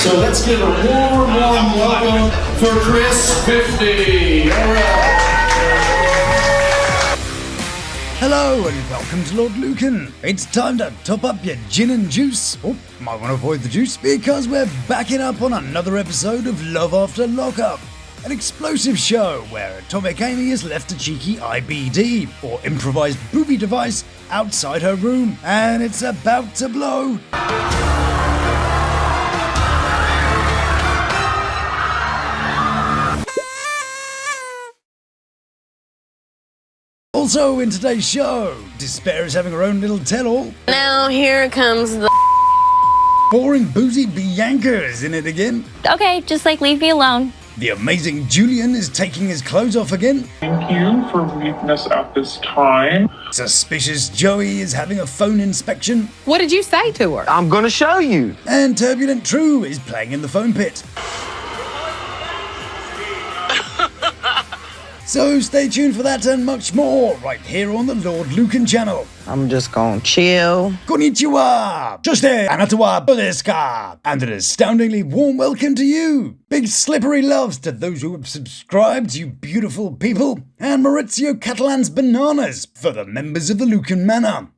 So let's give a warm welcome for Chris 50. All right. Hello and welcome to Lawd Lukan. It's time to top up your gin and juice. Oh, might want to avoid the juice because we're backing up on another episode of Love After Lockup. An explosive show where Atomic Amy has left a cheeky IBD, or improvised booby device, outside her room, and it's about to blow. Also in today's show, Despair is having her own little tell-all. Now here comes the Boring boozy Bianca is in it again. Okay, just leave me alone. The amazing Julian is taking his clothes off again. Thank you for weakness at this time. Suspicious Joey is having a phone inspection. What did you say to her? I'm gonna show you. And Turbulent True is playing in the phone pit. So stay tuned for that and much more right here on the Lawd Lukan channel. I'm just gonna chill. Konnichiwa! Joshite anata desu ka? And an astoundingly warm welcome to you. Big slippery loves to those who have subscribed, you beautiful people. And Maurizio Catalan's bananas for the members of the Lukan Manor.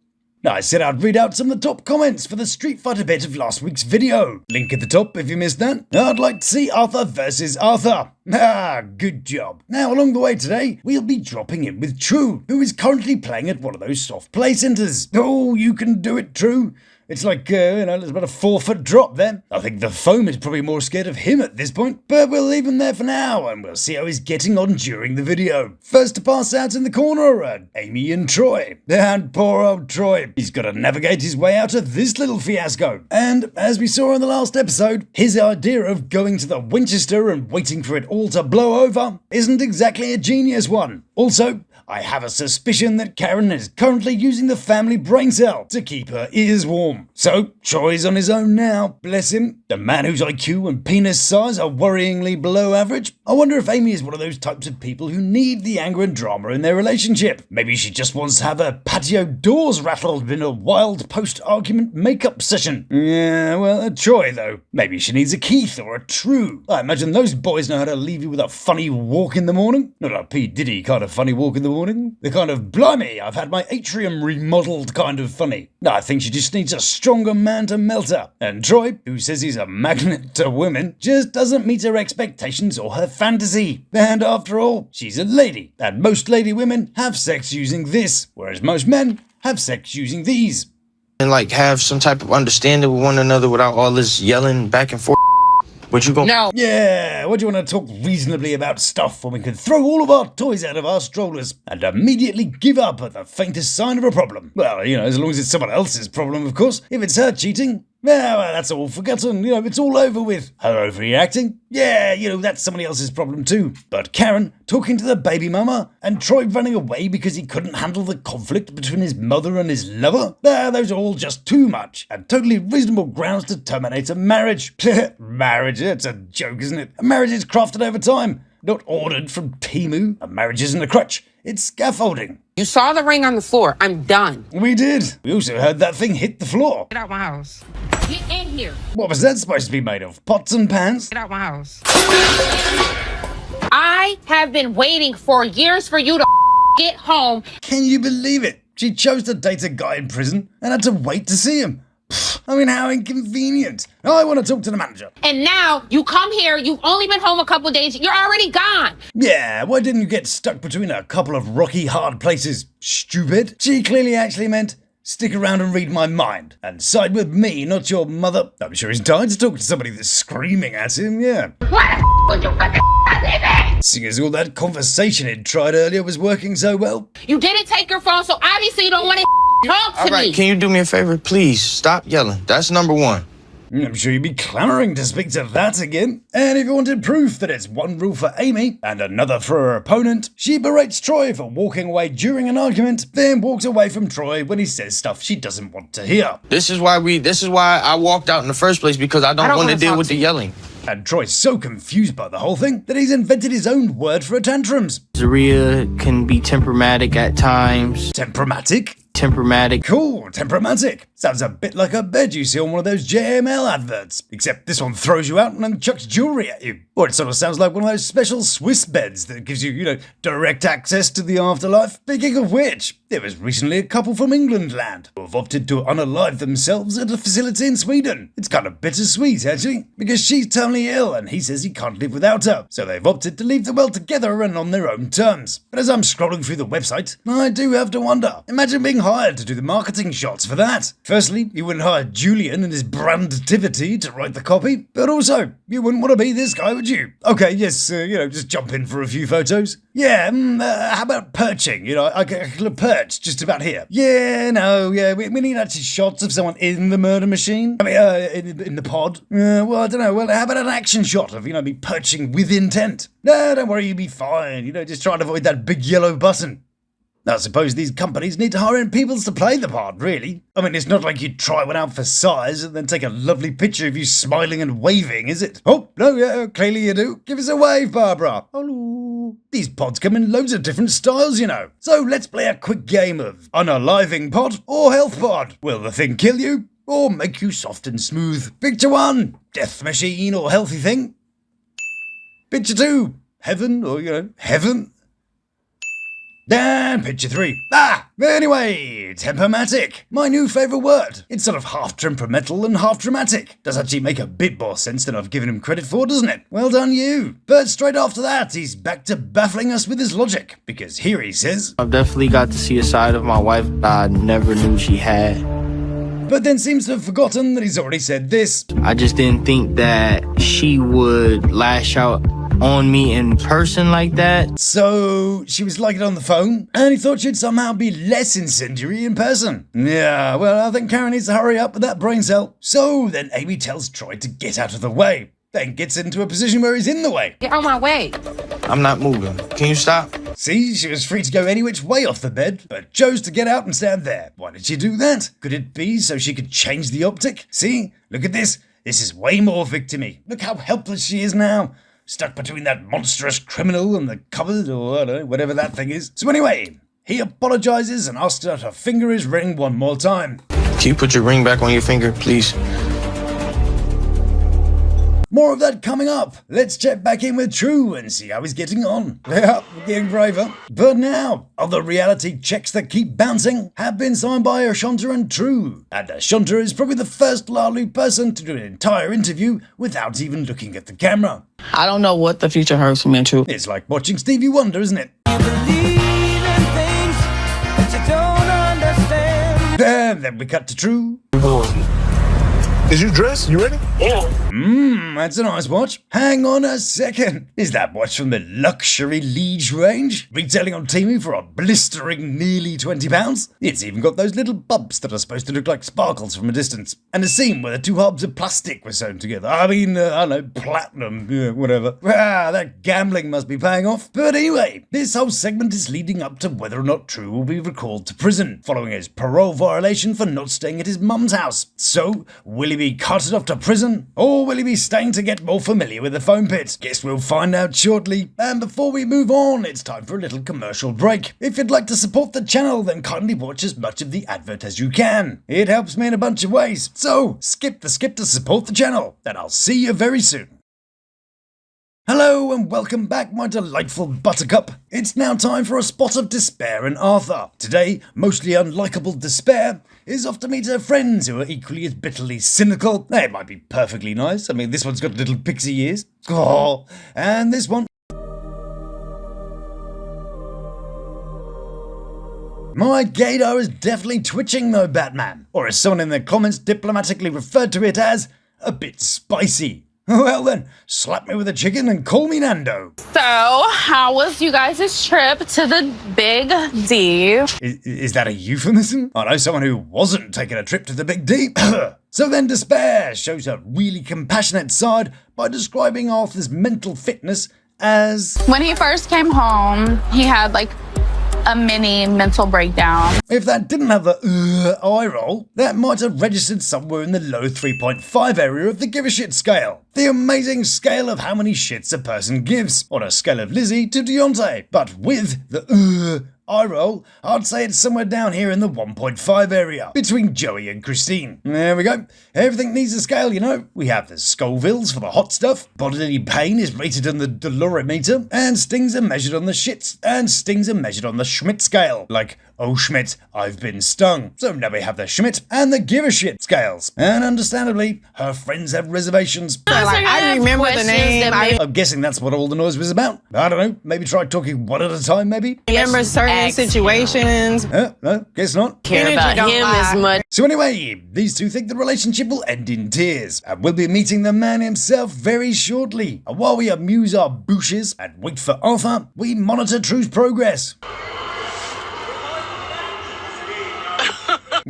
I said I'd read out some of the top comments for the Street Fighter bit of last week's video. Link at the top if you missed that. I'd like to see Arthur versus Arthur. Ah, good job. Now, along the way today, we'll be dropping in with True, who is currently playing at one of those soft play centres. Oh, you can do it, True. It's like, there's about a 4-foot drop there. I think the foam is probably more scared of him at this point, but we'll leave him there for now, and we'll see how he's getting on during the video. First to pass out in the corner are Amy and Troy. And poor old Troy, he's got to navigate his way out of this little fiasco. And, as we saw in the last episode, his idea of going to the Winchester and waiting for it all to blow over isn't exactly a genius one. Also, I have a suspicion that Karen is currently using the family brain cell to keep her ears warm. So, Troy's on his own now, bless him. The man whose IQ and penis size are worryingly below average. I wonder if Amy is one of those types of people who need the anger and drama in their relationship. Maybe she just wants to have her patio doors rattled in a wild post-argument makeup session. Yeah, well, Troy though. Maybe she needs a Keith or a True. I imagine those boys know how to leave you with a funny walk in the morning. Not a P. Diddy kind of funny walk in the morning. The kind of, blimey, I've had my atrium remodeled kind of funny. I think she just needs a stronger man to melt her. And Troy, who says he's a magnet to women, just doesn't meet her expectations or her fantasy. And after all, she's a lady. And most lady women have sex using this, whereas most men have sex using these. And have some type of understanding with one another without all this yelling back and forth. What you gonna? No. Yeah, what do you want to talk reasonably about stuff when we can throw all of our toys out of our strollers and immediately give up at the faintest sign of a problem? Well, as long as it's someone else's problem, of course. If it's her cheating, well, that's all forgotten. It's all over with. Her overreacting? Yeah, that's somebody else's problem too. But Karen talking to the baby mama and Troy running away because he couldn't handle the conflict between his mother and his lover? Those are all just too much and totally reasonable grounds to terminate a marriage. Marriage, it's a joke, isn't it? A marriage is crafted over time, not ordered from Temu. A marriage isn't a crutch, it's scaffolding. You saw the ring on the floor. I'm done. We did. We also heard that thing hit the floor. Get out my house. Get in here. What was that supposed to be made of? Pots and pans? Get out my house. I have been waiting for years for you to get home. Can you believe it? She chose to date a guy in prison and had to wait to see him. How inconvenient. I want to talk to the manager. And now you come here, you've only been home a couple days, you're already gone. Yeah, why didn't you get stuck between a couple of rocky, hard places, stupid? She clearly actually meant stick around and read my mind. And side with me, not your mother. I'm sure he's dying to talk to somebody that's screaming at him, yeah. What would you put the Seeing as all that conversation he'd tried earlier was working so well. You didn't take your phone, so obviously you don't want to talk to me. All right, can you do me a favor? Please, stop yelling. That's number one. I'm sure you'd be clamouring to speak to that again. And if you wanted proof that it's one rule for Amy and another for her opponent, she berates Troy for walking away during an argument, then walks away from Troy when he says stuff she doesn't want to hear. This is why I walked out in the first place, because I don't want to deal with the yelling. And Troy's so confused by the whole thing that he's invented his own word for her tantrums. Zeruiah can be temperamatic at times. Temperamatic? temperamatic. Cool, temperamatic. Sounds a bit like a bed you see on one of those JML adverts. Except this one throws you out and then chucks jewellery at you. Or it sort of sounds like one of those special Swiss beds that gives you, direct access to the afterlife. Speaking of which, there was recently a couple from England land who have opted to unalive themselves at a facility in Sweden. It's kind of bittersweet, actually, because she's terminally ill and he says he can't live without her. So they've opted to leave the world together and on their own terms. But as I'm scrolling through the website, I do have to wonder. Imagine being hired to do the marketing shots for that. Firstly, you wouldn't hire Julian and his branditivity to write the copy, but also, you wouldn't want to be this guy, would you? Okay, yes, just jump in for a few photos. Yeah, how about perching? I could perch just about here. Yeah, we need actually shots of someone in the murder machine. I mean, in the pod. Well, I don't know. Well, how about an action shot of, me perching with intent? No, don't worry, you'll be fine. Just try and avoid that big yellow button. I suppose these companies need to hire in people to play the part, really. I mean, it's not like you'd try one out for size and then take a lovely picture of you smiling and waving, is it? Oh, no, yeah, clearly you do. Give us a wave, Barbara. Hello. These pods come in loads of different styles, So let's play a quick game of unaliving pod or health pod. Will the thing kill you or make you soft and smooth? Picture 1, death machine or healthy thing. Picture 2, heaven or, heaven. And picture 3. Anyway, temperamatic. My new favourite word. It's sort of half temperamental and half dramatic. Does actually make a bit more sense than I've given him credit for, doesn't it? Well done, you. But straight after that, he's back to baffling us with his logic. Because here he says, I've definitely got to see a side of my wife I never knew she had. But then seems to have forgotten that he's already said this. I just didn't think that she would lash out on me in person like that. So she was like it on the phone, and he thought she'd somehow be less incendiary in person. Yeah, well, I think Karen needs to hurry up with that brain cell. So then Amy tells Troy to get out of the way, then gets into a position where he's in the way. Get out my way. I'm not moving. Can you stop? See, she was free to go any which way off the bed, but chose to get out and stand there. Why did she do that? Could it be so she could change the optic? See, look at this. This is way more victim-y. Look how helpless she is now. Stuck between that monstrous criminal and the cupboard, or I don't know, whatever that thing is. So anyway, he apologises and asks her to finger his ring one more time. Can you put your ring back on your finger, please? More of that coming up. Let's check back in with True and see how he's getting on. Yeah, we're getting braver. But now, other reality checks that keep bouncing have been signed by Shonta and True. And Shonta is probably the first Lawd person to do an entire interview without even looking at the camera. I don't know what the future holds for me and True. It's like watching Stevie Wonder, isn't it? You believe in things that you don't understand. And then we cut to True. Is you dressed? You ready? Yeah. That's a nice watch. Hang on a second. Is that watch from the luxury Liege range? Retailing on Temu for a blistering nearly £20? It's even got those little bumps that are supposed to look like sparkles from a distance. And a seam where the two halves of plastic were sewn together. I don't know, platinum, whatever. That gambling must be paying off. But anyway, this whole segment is leading up to whether or not True will be recalled to prison, following his parole violation for not staying at his mum's house. So, will he be carted off to prison, or will he be staying to get more familiar with the foam pit? Guess we'll find out shortly. And before we move on, it's time for a little commercial break. If you'd like to support the channel, then kindly watch as much of the advert as you can. It helps me in a bunch of ways. So, skip the skip to support the channel, and I'll see you very soon. Hello and welcome back, my delightful buttercup. It's now time for a spot of despair in Arthur. Today, mostly unlikable despair is off to meet her friends who are equally as bitterly cynical. It might be perfectly nice. I mean, this one's got little pixie ears. Oh, and this one. My gaydar is definitely twitching though, Batman. Or as someone in the comments diplomatically referred to it as, a bit spicy. Well then, slap me with a chicken and call me Nando. So, how was you guys' trip to the Big D? Is that a euphemism? I know someone who wasn't taking a trip to the Big D. So then Despair shows a really compassionate side by describing Arthur's mental fitness as... When he first came home, he had a mini mental breakdown. If that didn't have the eye roll, that might have registered somewhere in the low 3.5 area of the give a shit scale. The amazing scale of how many shits a person gives, on a scale of Lizzie to Deontay, but with the eye roll, I'd say it's somewhere down here in the 1.5 area, between Joey and Christine. There we go. Everything needs a scale, you know. We have the Scovilles for the hot stuff, bodily pain is rated on the dolorimeter, and stings are measured on the shits, and stings are measured on the Schmidt scale. Like, oh Schmidt, I've been stung. So now we have the Schmidt and the give a shit scales. And understandably, her friends have reservations. I remember the name. I'm guessing that's what all the noise was about. I don't know, maybe try talking one at a time, maybe? Remember certain situations. No, guess not. Care about him as much. So anyway, these two think the relationship will end in tears, and we'll be meeting the man himself very shortly. And while we amuse our bouches and wait for Arthur, we monitor True's progress.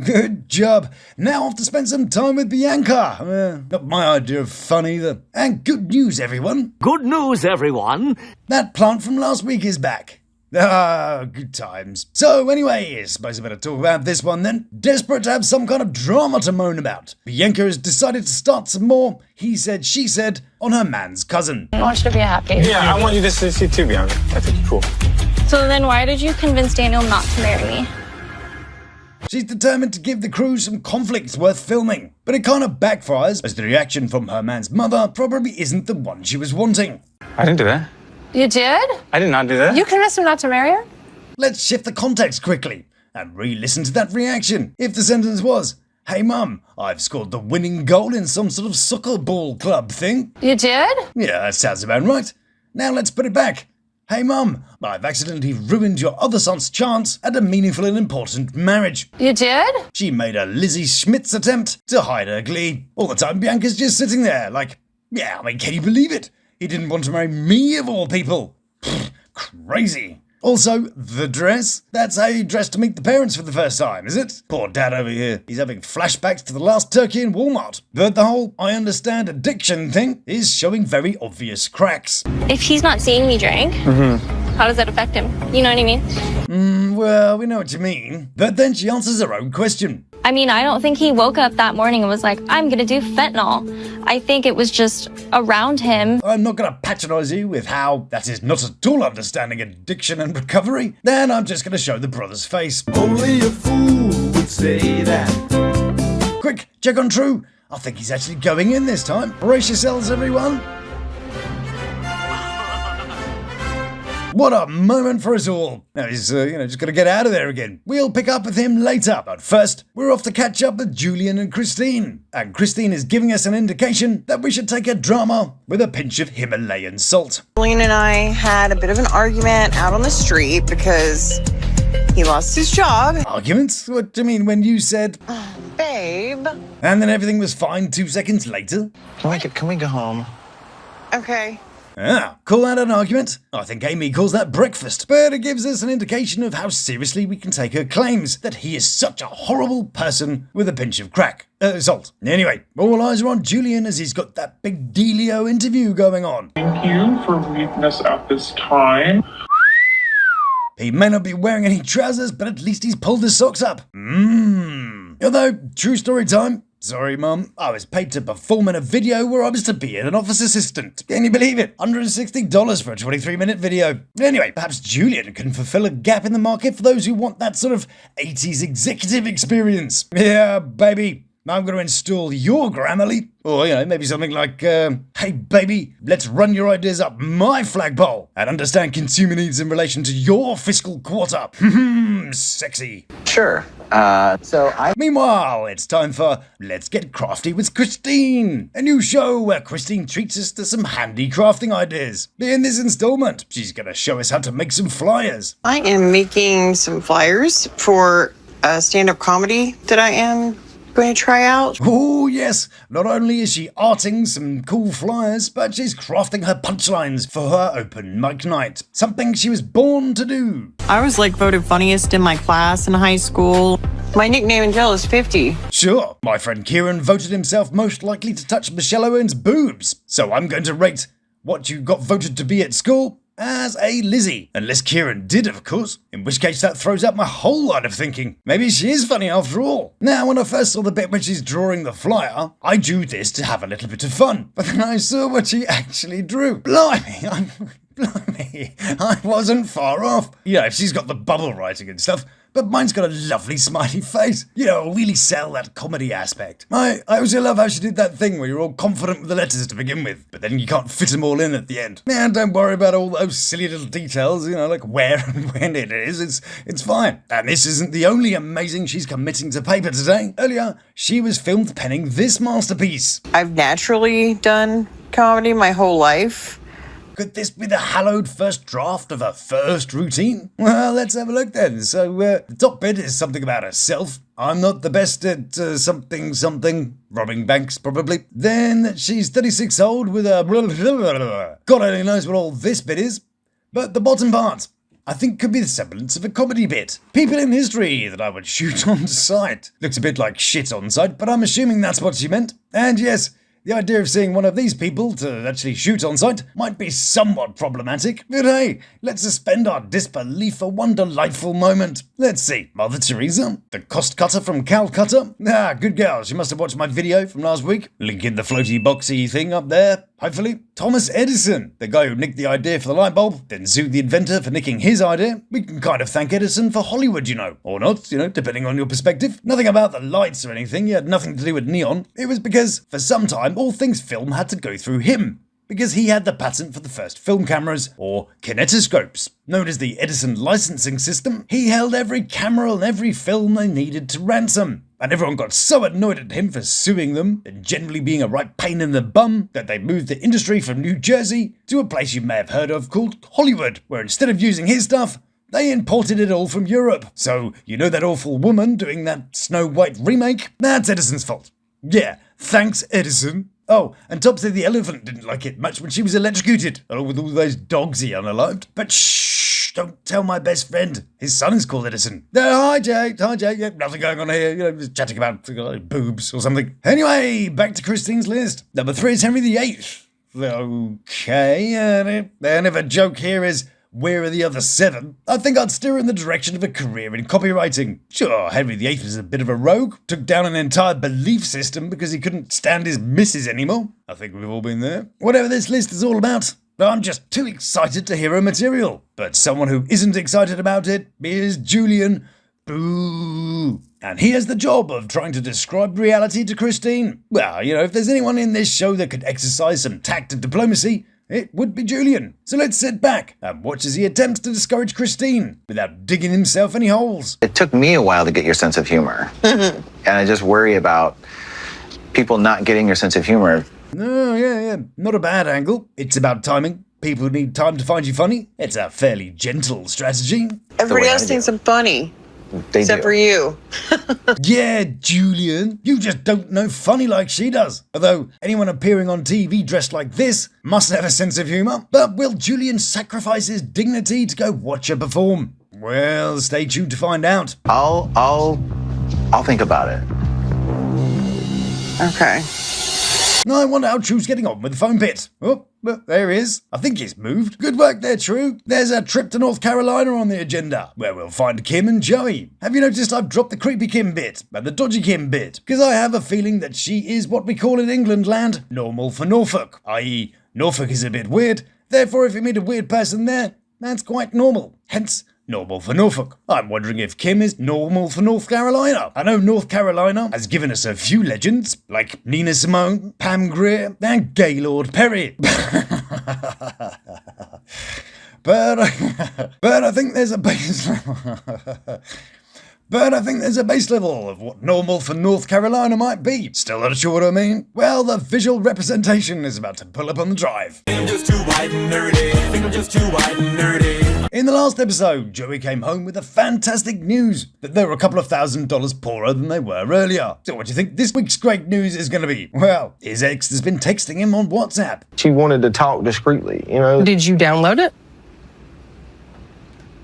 Good job. Now off to spend some time with Bianca. Not my idea of fun either. And good news, everyone. Good news, everyone. That plant from last week is back. Ah, good times. So anyway, I suppose I better talk about this one then. Desperate to have some kind of drama to moan about, Bianca has decided to start some more he said, she said on her man's cousin. I want you to be happy. Yeah, I want you to see too, Bianca. I think you're cool. So then why did you convince Daniel not to marry me? She's determined to give the crew some conflicts worth filming, but it kind of backfires as the reaction from her man's mother probably isn't the one she was wanting. I didn't do that. You did? I did not do that. You convinced him not to marry her? Let's shift the context quickly and re-listen to that reaction. If the sentence was, "Hey mum, I've scored the winning goal in some sort of soccer ball club thing." You did? Yeah, that sounds about right. Now let's put it back. "Hey mum, I've accidentally ruined your other son's chance at a meaningful and important marriage." You did? She made a Lizzie Schmitz attempt to hide her glee. All the time Bianca's just sitting there like, yeah, I mean, can you believe it? He didn't want to marry me of all people. Pfft, crazy. Also, the dress. That's how you dress to meet the parents for the first time, is it? Poor dad over here. He's having flashbacks to the last turkey in Walmart. But the whole I understand addiction thing is showing very obvious cracks. If he's not seeing me drink, how does that affect him? You know what I mean? Well, we know what you mean. But then she answers her own question. I mean, I don't think he woke up that morning and was like, I'm gonna do fentanyl. I think it was just around him. I'm not going to patronise you with how that is not at all understanding addiction and recovery. Then I'm just going to show the brother's face. Only a fool would say that. Quick, check on True. I think he's actually going in this time. Brace yourselves, everyone. What a moment for us all. Now he's, just got to get out of there again. We'll pick up with him later. But first, we're off to catch up with Julian and Christine. And Christine is giving us an indication that we should take a drama with a pinch of Himalayan salt. Julian and I had a bit of an argument out on the street because he lost his job. Arguments? What do you mean when you said... Babe. And then everything was fine 2 seconds later? Can we go home? Okay. Call that an argument? I think Amy calls that breakfast. But it gives us an indication of how seriously we can take her claims that he is such a horrible person with a pinch of salt. Anyway, all eyes are on Julian as he's got that big dealio interview going on. Thank you for meeting us at this time. He may not be wearing any trousers, but at least he's pulled his socks up. Although, true story time. Sorry, Mum. I was paid to perform in a video where I was to be an office assistant. Can you believe it? $160 for a 23-minute video. Anyway, perhaps Julian can fulfill a gap in the market for those who want that sort of 80s executive experience. Yeah, baby. I'm going to install your Grammarly. Or, maybe something like, hey, baby, let's run your ideas up my flagpole and understand consumer needs in relation to your fiscal quarter. Sexy. Sure. Meanwhile, it's time for Let's Get Crafty with Christine, a new show where Christine treats us to some handy crafting ideas. In this installment, she's going to show us how to make some flyers. I am making some flyers for a stand-up comedy that I am going to try out. Oh yes, not only is she arting some cool flyers, but she's crafting her punchlines for her open mic night. Something she was born to do. I was voted funniest in my class in high school. My nickname in jail is 50. Sure, my friend Kieran voted himself most likely to touch Michelle Owen's boobs. So I'm going to rate what you got voted to be at school as a Lizzie. Unless Kieran did, of course. In which case that throws out my whole line of thinking. Maybe she is funny after all. Now, when I first saw the bit when she's drawing the flyer, I drew this to have a little bit of fun. But then I saw what she actually drew. Blimey, Hey, I wasn't far off. You know, she's got the bubble writing and stuff, but mine's got a lovely smiley face. You know, really sell that comedy aspect. I also love how she did that thing where you're all confident with the letters to begin with, but then you can't fit them all in at the end. Nah, don't worry about all those silly little details, you know, like where and when it is. It's fine. And this isn't the only amazing she's committing to paper today. Earlier, she was filmed penning this masterpiece. I've naturally done comedy my whole life. Could this be the hallowed first draft of her first routine? Well, let's have a look then. So, the top bit is something about herself. I'm not the best at something. Robbing banks, probably. Then she's 36 old with a God only knows what all this bit is. But the bottom part, I think, could be the semblance of a comedy bit. People in history that I would shoot on sight. Looks a bit like shit on sight, but I'm assuming that's what she meant. And yes, the idea of seeing one of these people to actually shoot on sight might be somewhat problematic, but hey, let's suspend our disbelief for one delightful moment. Let's see. Mother Teresa, the cost cutter from Calcutta. Ah, good girl. She must have watched my video from last week. Link in the floaty boxy thing up there, hopefully. Thomas Edison, the guy who nicked the idea for the light bulb, then sued the inventor for nicking his idea. We can kind of thank Edison for Hollywood, you know. Or not, you know, depending on your perspective. Nothing about the lights or anything. He had nothing to do with neon. It was because, for some time, all things film had to go through him. Because he had the patent for the first film cameras, or kinetoscopes, known as the Edison licensing system. He held every camera and every film they needed to ransom. And everyone got so annoyed at him for suing them and generally being a right pain in the bum that they moved the industry from New Jersey to a place you may have heard of called Hollywood, where instead of using his stuff, they imported it all from Europe. So, you know that awful woman doing that Snow White remake? That's Edison's fault. Yeah, thanks Edison. Oh, and Topsy the elephant didn't like it much when she was electrocuted, along with all those dogs he unalived. But shh, don't tell my best friend. His son is called Edison. Hi Jay, yep, nothing going on here, you know, just chatting about boobs or something. Anyway, back to Christine's list. Number 3 is Henry VIII. Okay, and if a joke here is, where are the other 7? I think I'd steer in the direction of a career in copywriting. Sure, Henry VIII was a bit of a rogue, took down an entire belief system because he couldn't stand his missus anymore. I think we've all been there. Whatever this list is all about, I'm just too excited to hear her material. But someone who isn't excited about it is Julian. Boo. And he has the job of trying to describe reality to Christine. Well, you know, if there's anyone in this show that could exercise some tact and diplomacy, it would be Julian. So let's sit back and watch as he attempts to discourage Christine without digging himself any holes. It took me a while to get your sense of humor. And I just worry about people not getting your sense of humor. No, yeah, not a bad angle. It's about timing. People need time to find you funny. It's a fairly gentle strategy. Everybody else thinks I'm funny. Except for you. Yeah, Julian, you just don't know funny like she does. Although anyone appearing on TV dressed like this must have a sense of humour. But will Julian sacrifice his dignity to go watch her perform? Well, stay tuned to find out. I'll think about it. Okay. I wonder how True's getting on with the phone bit. Oh, there he is. I think he's moved. Good work there, True. There's a trip to North Carolina on the agenda, where we'll find Kim and Joey. Have you noticed I've dropped the creepy Kim bit and the dodgy Kim bit? Because I have a feeling that she is what we call in England land normal for Norfolk, i.e. Norfolk is a bit weird, therefore if you meet a weird person there, that's quite normal. Hence, normal for Norfolk. I'm wondering if Kim is normal for North Carolina. I know North Carolina has given us a few legends, like Nina Simone, Pam Grier, and Gaylord Perry. But I think there's a base But I think there's a base level of what normal for North Carolina might be. Still not sure what I mean? Well, the visual representation is about to pull up on the drive. I'm just too white and nerdy. I think I'm just too white and nerdy. In the last episode, Joey came home with the fantastic news that they were a couple of $1,000s poorer than they were earlier. So what do you think this week's great news is going to be? Well, his ex has been texting him on WhatsApp. She wanted to talk discreetly, you know? Did you download it?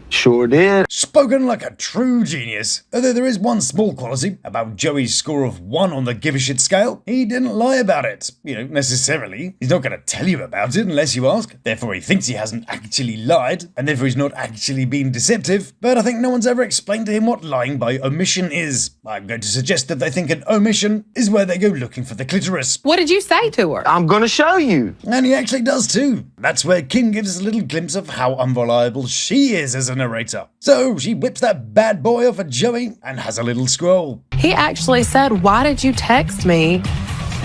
Sure did. Spoken like a true genius. Although there is one small quality about Joey's score of 1 on the give a shit scale. He didn't lie about it. You know, necessarily. He's not going to tell you about it unless you ask. Therefore he thinks he hasn't actually lied, and therefore he's not actually being deceptive. But I think no one's ever explained to him what lying by omission is. I'm going to suggest that they think an omission is where they go looking for the clitoris. What did you say to her? I'm gonna show you. And he actually does too. that's where Kim gives us a little glimpse of how unreliable she is as a narrator. So she whips that bad boy off at Joey and has a little scroll. He actually said, "Why did you text me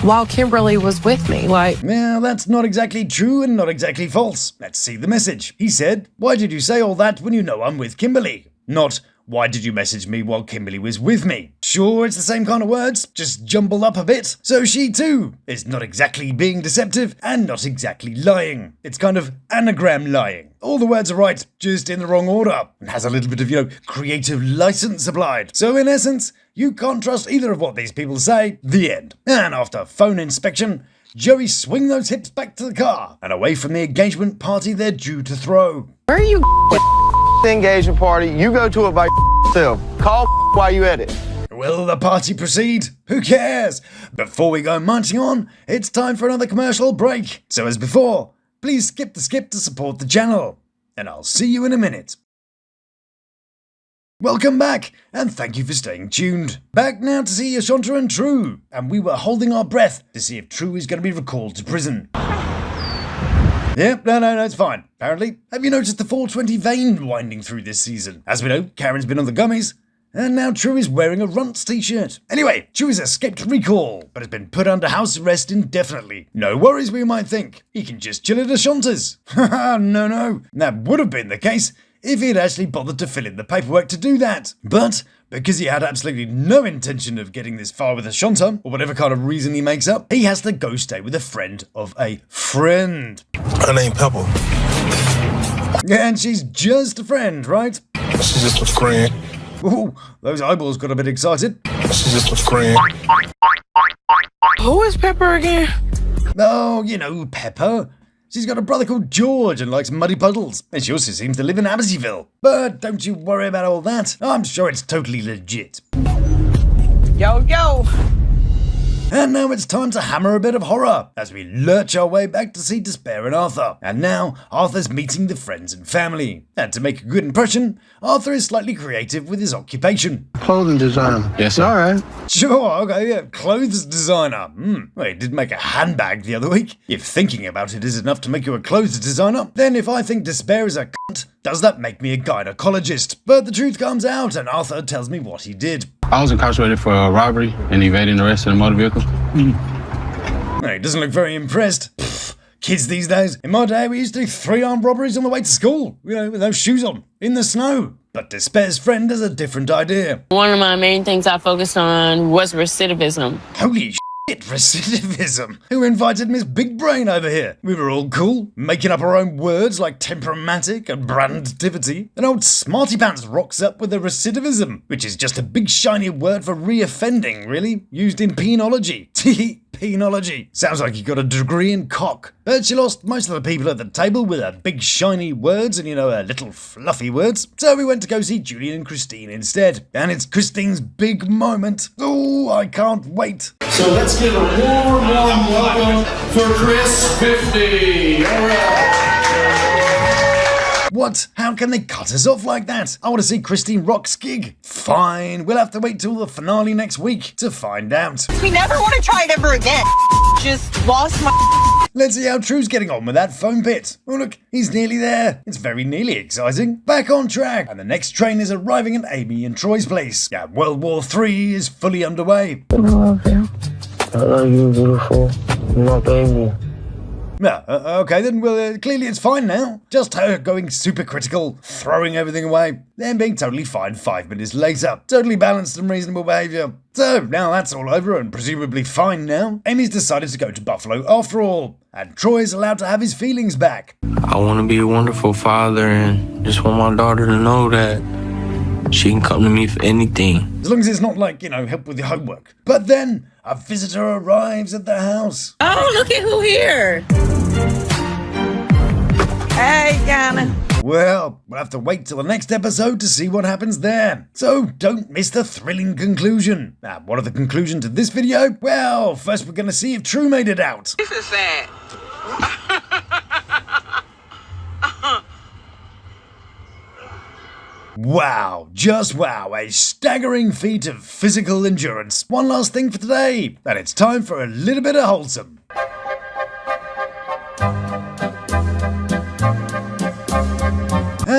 while Kimberly was with me?" Like, well, that's not exactly true and not exactly false. Let's see the message. He said, "Why did you say all that when you know I'm with Kimberly?" Not, "Why did you message me while Kimberly was with me?" Sure, it's the same kind of words, just jumbled up a bit. So she too is not exactly being deceptive and not exactly lying. It's kind of anagram lying. All the words are right, just in the wrong order, and has a little bit of, creative license applied. So in essence, you can't trust either of what these people say. The end. And after phone inspection, Joey swing those hips back to the car and away from the engagement party they're due to throw. where are you? Engagement party, you go to it by yourself. Call while you at it. Will the party proceed? Who cares? Before we go marching on, it's time for another commercial break. So as before, please skip the skip to support the channel. And I'll see you in a minute. Welcome back, and thank you for staying tuned. Back now to see Shonta and True, and we were holding our breath to see if True is going to be recalled to prison. Yep, no, it's fine, apparently. Have you noticed the 420 vein winding through this season? As we know, Karen's been on the gummies, and now True is wearing a Runts t-shirt. Anyway, True has escaped recall, but has been put under house arrest indefinitely. No worries, we might think. He can just chill at Shonta's. Haha, no. That would have been the case if he had actually bothered to fill in the paperwork to do that. But because he had absolutely no intention of getting this far with Shonta, or whatever kind of reason he makes up, he has to go stay with a friend of a friend. Her name Pepper. Yeah, and she's just a friend, right? She's just a friend. Ooh, those eyeballs got a bit excited. She's just a friend. Who is Pepper again? Oh, Pepper. She's got a brother called George and likes muddy puddles, and she also seems to live in Abbotsford. But don't you worry about all that. I'm sure it's totally legit. Yo. And now it's time to hammer a bit of horror as we lurch our way back to see Despair and Arthur. And now Arthur's meeting the friends and family. And to make a good impression, Arthur is slightly creative with his occupation. Clothing designer. Yes, sir. All right. Sure, okay, yeah, clothes designer. Well, he did make a handbag the other week. If thinking about it is enough to make you a clothes designer, then if I think Despair is a cunt, does that make me a gynecologist? But the truth comes out and Arthur tells me what he did. I was incarcerated for a robbery and evading arrest in a motor vehicle. He doesn't look very impressed. Pfft, kids these days. In my day, we used to do 3 armed robberies on the way to school, with no shoes on, in the snow. But Despair's friend has a different idea. One of my main things I focused on was recidivism. Holy shit, recidivism. Who invited Miss Big Brain over here? We were all cool, making up our own words like temperamatic and branditivity. And old Smarty Pants rocks up with a recidivism, which is just a big shiny word for re-offending, really, used in penology. Penology. Sounds like you got a degree in cock. But she lost most of the people at the table with her big shiny words and, her little fluffy words. So we went to go see Julian and Christine instead. And it's Christine's big moment. Oh, I can't wait. So let's give a warm welcome for Chris 50. All right. What? How can they cut us off like that? I want to see Christine rock's gig. Fine, we'll have to wait till the finale next week to find out. We never want to try it ever again. Just lost my... Let's see how True's getting on with that foam pit. Oh look, he's nearly there. It's very nearly exciting. Back on track. And the next train is arriving at Amy and Troy's place. Yeah, World War III is fully underway. I love you. I love you, beautiful. My baby. Okay then, well, clearly it's fine now. Just her going super critical, throwing everything away, then being totally fine 5 minutes later. Totally balanced and reasonable behaviour. So, now that's all over and presumably fine now, Amy's decided to go to Buffalo after all, and Troy's allowed to have his feelings back. I want to be a wonderful father and just want my daughter to know that she can come to me for anything. As long as it's not like, help with your homework. But then, a visitor arrives at the house. Oh, look at who here. Hey, Yana. Well, we'll have to wait till the next episode to see what happens there. So don't miss the thrilling conclusion. Now, what are the conclusions of this video? Well, first we're going to see if True made it out. This is sad. Wow, just wow, a staggering feat of physical endurance. One last thing for today, and it's time for a little bit of wholesome.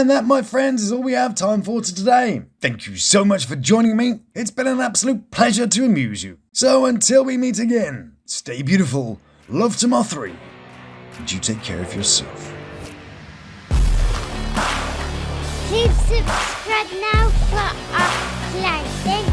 And that, my friends, is all we have time for today. Thank you so much for joining me. It's been an absolute pleasure to amuse you. So until we meet again, stay beautiful, love to my three, and you take care of yourself. Please subscribe now for our play.